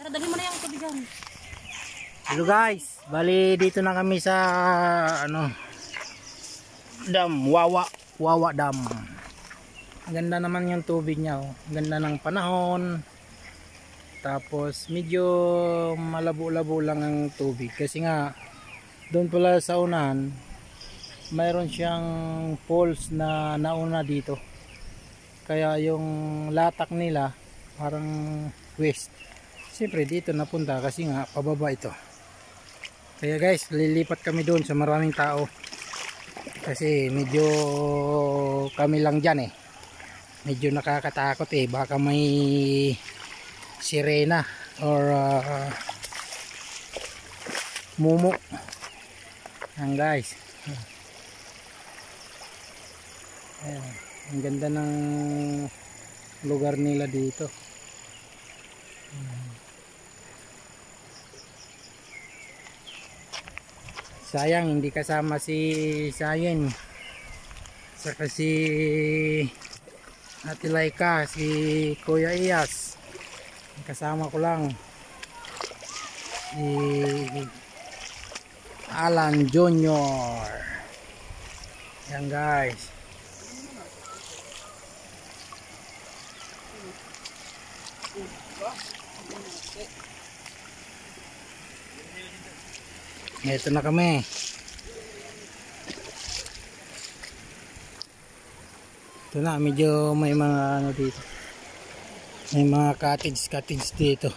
Tara, dali mo na yung tubigan. Hello guys, bali dito na kami sa dam, Wawa Dam. Ang ganda naman yung tubig niya, oh. Ang ganda ng panahon. Tapos medyo malabo-labo lang ang tubig kasi nga doon pala sa unahan mayroon siyang falls na nauna dito. Kaya yung latak nila parang west. Siyempre dito napunta kasi nga pababa ito. Kaya guys, lilipat kami doon sa maraming tao. Kasi medyo kami lang dyan eh. Medyo nakakatakot eh. Baka may sirena or mumu. Yan guys. Ayan. Ang ganda ng lugar nila dito. Sayang hindi kasama si Sayen, saka si Ate Laika, si Kuya Iyas. Kasama ko lang si Alan Junior. Yan guys. Ito na kami. Ito na, medyo may mga ano dito. May mga cottage dito.